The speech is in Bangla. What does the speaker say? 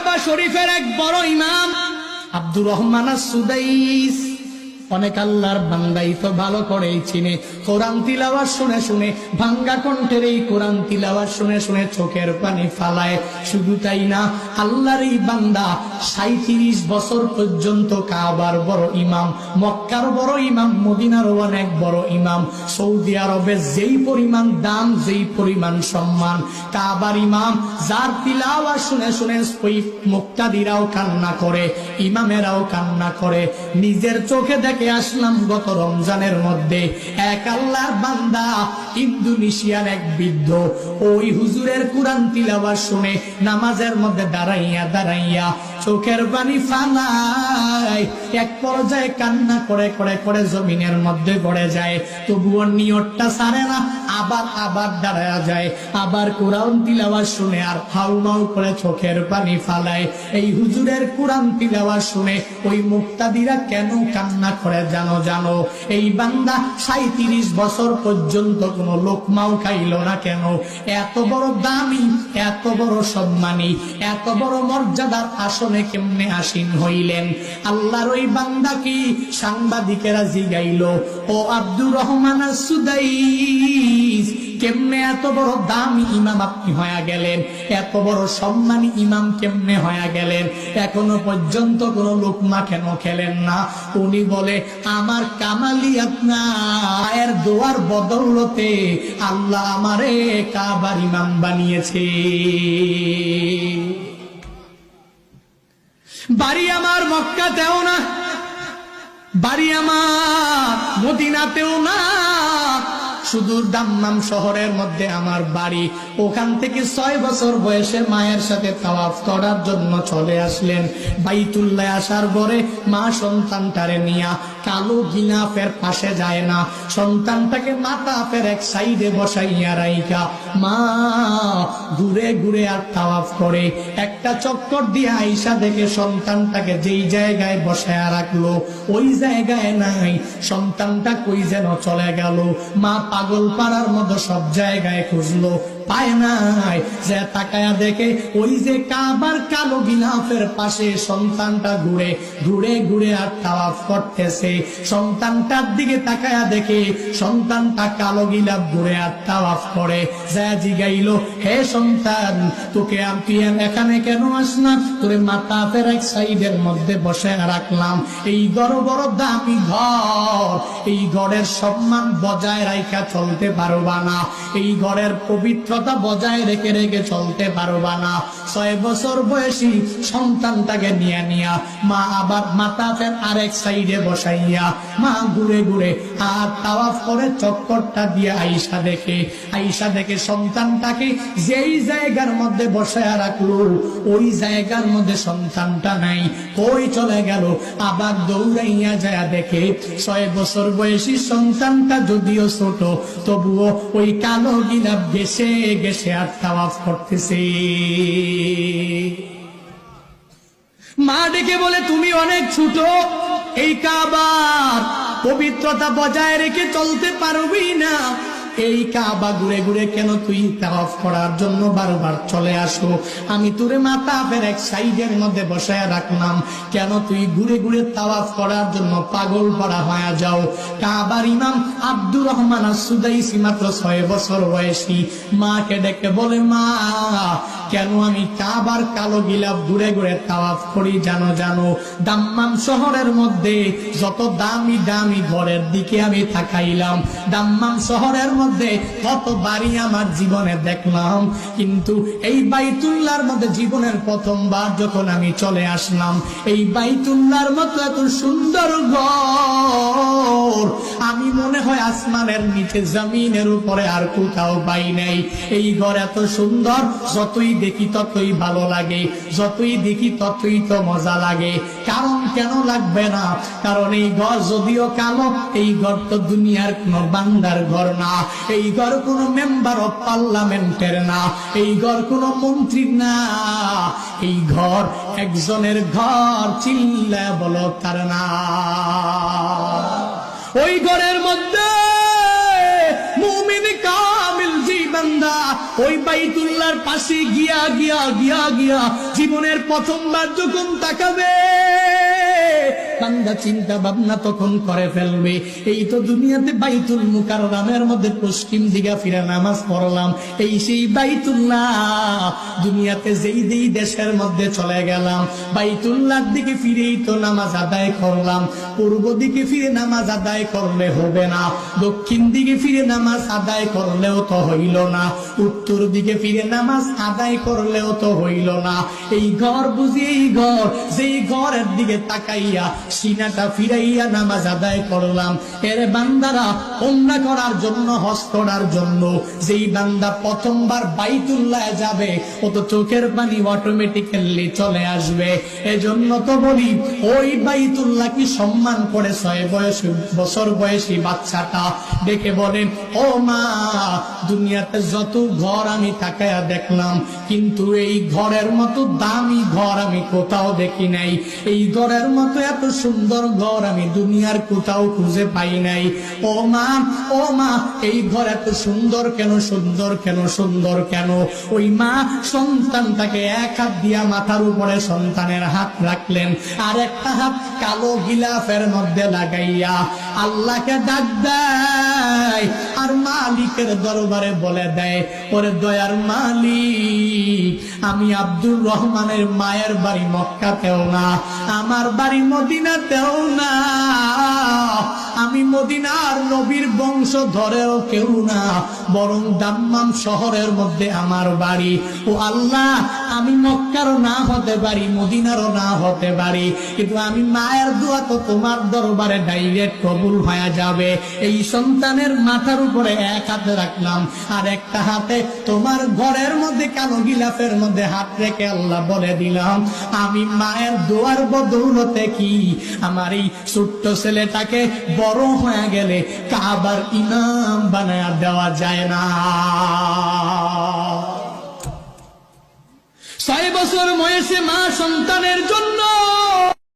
কাবা শরীফের এক বড় ইমাম আব্দুর রহমান আস-সুদাইস, অনেক আল্লাহর বান্দাই তো ভালো করেই চিনে। কোরআন তিলাওয়াত শুনে শুনে, ভাঙ্গা কণ্ঠের এই কোরআন তিলাওয়াত শুনে শুনে চোখের পানি ফালায়। শুধু তাই না, আল্লাহর এই বান্দা 37 বছর পর্যন্ত কাবার বড় ইমাম, মক্কার বড় ইমাম, মদিনার অনেক বড় ইমাম। সৌদি আরবে যেই পরিমাণ দাম, যেই পরিমাণ সম্মান, কাবার ইমাম যার তিলাওয়াত শুনে শুনে ওই মুক্তাদিরাও কান্না করে, ইমামেরাও কান্না করে। নিজের চোখে দেখে আসলাম গত রমজানের মধ্যে এক আল্লাহর বান্দা ইন্দোনেশিয়ার এক বৃদ্ধ ওই হুজুরের কোরআন তিলাওয়াত শুনে নামাজের মধ্যে দাঁড়াইয়া দাঁড়াইয়া চোখের পানি ফালায়, এক পর্যায়ে কান্না করে করে করে জমিনের মধ্যে পড়ে যায়। তবুও নিয়তটা ছাড়ে না, আবার দাঁড়ায়া যায়, আবার কোরআন তিলাওয়াত শুনে আর হাউমাউ করে চোখের পানি ফালায়। এই হুজুরের কোরআন তিলাওয়াত শুনে ওই মুক্তাদিরা কেন কান্না করে জানো? এই বান্দা 37 বছর পর্যন্ত কোনো লোকমাও খাইল না কেন? এত বড় দামি, এত বড় সম্মানী, এত বড় মর্যাদার আসনে কেমনে আসীন হইলেন? আল্লাহর ওই বান্দা কি সাংবাদিকেরা জিগাইল, ও আব্দুর রহমান আস-সুদাইস, কেমনে এত বড় দামি ইমাম আপনি হয়ে গেলেন? এত বড় সম্মানী ইমাম কেমনে হয়ে গেলেন? এখনো পর্যন্ত কোন লোকমা কেন খেলেন না? উনি বলে, আমার কামালিয়াত না, এর দোয়ার বদৌলতে আল্লাহ আমারে কাবার ইমাম বানিয়েছে। বাড়ি আমার মক্কাতেও না, বাড়ি আমার মদিনাতেও না, সুদূর দাম্মাম শহরের মধ্যে আমার বাড়ি। ওখান থেকে 6 বছর বয়সে মায়ের সাথে তাওয়াফ করার জন্য চলে আসলেন। বাইতুল্লাহ আসার পরে মা সন্তানটারে নিয়া কালো গিনাফের পাশে যায় না, সন্তানটাকে মাথাফের এক সাইডে বসাইয়া রাইখা মা ঘুরে ঘুরে আর তাওয়াফ করে। একটা চক্কর দিয়ে আয়েশা দেখে সন্তানটাকে যেই জায়গায় বসায়া রাখলো ওই জায়গায় নাই, সন্তানটা কই যেন চলে গেল। মা পাগল পাড়ার মতো সব জায়গায় খুঁজলো, পায় নাই। যে তাকায়া দেখে ওই যে কাবার কালো গিলাফের পাশে সন্তানটা ঘুরে ঘুরে ঘুরে আর তাওয়াফ করতেছে। সন্তানটার দিকে তাকায়া দেখে সন্তানটা কালো গিলাফ ঘুরে আর তাওয়াফ করে। যা জিগাইল, হে সন্তান, তোকে আমি এখানে কেন আসলাম? তোরে মাথাফের এক সাইডের মধ্যে বসে রাখলাম। এই বড় বড় দামি ঘর, এই ঘরের সম্মান বজায় রাখা চলতে পারবা না, এই ঘরের পবিত্রতা বজায় রেখে রেখে চলতে পারবা না। 6 বছর বয়সী সন্তানটাকে নিয়া মা আবার মাথাফের আরেক সাইডে বসাইয়া মা ঘুরে ঘুরে আর তাওয়াফ করে চক্করটা দিয়ে আয়েশা দেখে সন্তানটাকে যেই জায়গার মধ্যে বসায়া রাখলো ওই জায়গার মধ্যে সন্তানটা নাই, কই চলে গেল? আবার দৌড়াইয়া যায় দেখে 6 বছর বয়সী সন্তানটা যদিও ছোট, তবুও ওই কালো গিলাফ ঘেসে ঘেসে আর তাওয়াফ করতেছে। মা ডেকে বলে, তুমি অনেক ছোট, এই কাবার পবিত্রতা বজায় রেখে চলতে পারবি না। এই কাবা ঘুরে ঘুরে কেন তুই তাওয়াফ করার জন্য বারবার চলে আসো? আমি তোরে মাথাফের এক সাইডের মধ্যে বসায় রাখলাম, কেন তুই ঘুরে ঘুরে তাওয়াফ করার জন্য পাগল পড়া হয়ে যাও? কাবার ইমাম আব্দুর রহমান আস-সুদাইসি মাত্র 6 বছর বয়সী মাকে ডেকে বলে, মা, কেন আমি কাবার কালো গিলাফ ঘুরে ঘুরে তাওয়াফ করি জানো? দাম্মাম শহরের মধ্যে যত দামি দামি ঘরের দিকে আমি তাকাইলাম, দাম্মাম শহরের মধ্যে কত বাড়ি আমার জীবনে দেখলাম, কিন্তু এই বাইতুল্লাহর মধ্যে জীবনের প্রথমবার যখন আমি চলে আসলাম, এই বাইতুল্লাহর মতো এত সুন্দর ঘর আমি মনে হয় আসমানের নিচে জমিনের উপরে আর কোথাও পাই নাই। এই ঘর এত সুন্দর, যতই দেখি ততই ভালো লাগে, যতই দেখি ততই তো মজা লাগে। কারণ কেন লাগবে না? কারণ এই ঘর যদিও কালো, এই ঘর তো দুনিয়ার কোন বান্দার ঘর না, এই ঘর কোন মেম্বার অফ পার্লামেন্টের না, এই ঘর কোন মন্ত্রীর না, এই ঘর একজনের ঘর, চিল্লা বলো তার না। ওই ঘরের মধ্যে মুমিন কামিল জীবন বান্দা ওই বাইতুল্লাহর পাশে গিয়া গিয়া গিয়া গিয়া জীবনের প্রথমবার যখন তাকাবে, বান্দা চিন্তা ভাবনা তখন করে ফেলবে, এই তো দুনিয়াতে বাইতুল মুকাররমের মধ্যে পশ্চিম দিকে ফিরে নামাজ পড়লাম, এই সেই বাইতুল্লাহ। দুনিয়াতে যেই দেশের মধ্যে চলে গেলাম, বাইতুল্লাহর দিকে ফিরেই তো নামাজ আদায় করলাম। পূর্ব দিকে ফিরে নামাজ আদায় করলে হবে না, দক্ষিণ দিকে ফিরে নামাজ আদায় করলেও তো হইল না, উত্তর দিকে ফিরে নামাজ আদায় করলেও তো হইল না। এই ঘর বুঝি এই ঘর, যেই ঘরের দিকে তাকাইয়া সিনাটা ফিরাইয়া নামাজ আদায় করলাম। এর বান্দারা ওমরা করার জন্য, হজ করার জন্য যেই বান্দা প্রথমবার বাইতুল্লাহ যাবে, ও তো চোখের পানি অটোমেটিক্যালি চলে আসবে। এজন্য তো বলি, ওই বাইতুল্লাহ কি সম্মান করে 6 বছর বয়সী বাচ্চাটা ডেকে বলেন, ও মা, দুনিয়াতে যত ঘর আমি তাকায়া দেখলাম, কিন্তু এই ঘরের মতো দামি ঘর আমি কোথাও দেখি নাই, এই ঘরের মতো এত সুন্দর ঘর আমি দুনিয়ার কোথাও খুঁজে পাই নাই। ও মা, ও মা, এই ঘর এত সুন্দর কেন, সুন্দর কেন, সুন্দর কেন? ওই মা সন্তানটাকে এক হাত দিয়া মাথার উপরে সন্তানের হাত রাখলেন, আর একটা হাত কালো গিলাফের মধ্যে লাগাইয়া আল্লাহকে ডাক দেয়, আর মালিকের দরবারে বলে দেয়, ওরে দয়ার মালিক, আমি আব্দুর রহমানের মায়ের বাড়ি মক্কাতেও না, আমার বাড়ি মদিনাতেও না, আমি মদিনার নবীর বংশ ধরেও কেউ না, বরং দাম্মাম শহরের মধ্যে আমার বাড়ি। ও আল্লাহ, আমি মক্কারও না হতে পারি, মদিনারও না হতে পারি, কিন্তু আমি মায়ের দোয়া তো তোমার দরবারে ডাইরেক্ট কবুল হয়ে যাবে। এই সন্তানের মাথার উপরে এক হাতে রাখলাম, আর একটা হাতে তোমার ঘরের মধ্যে কালো গিলাফের মধ্যে হাত রেখে আল্লাহ বলে দিলাম, আমি মায়ের দোয়ার বদৌলতে কি আমার এই ছোট্ট ছেলেটাকে বড় হয়ে গেলে কাবার ইমাম বানায়া দেওয়া যায় না। 6 বছর বয়সে মা সন্তানের জন্য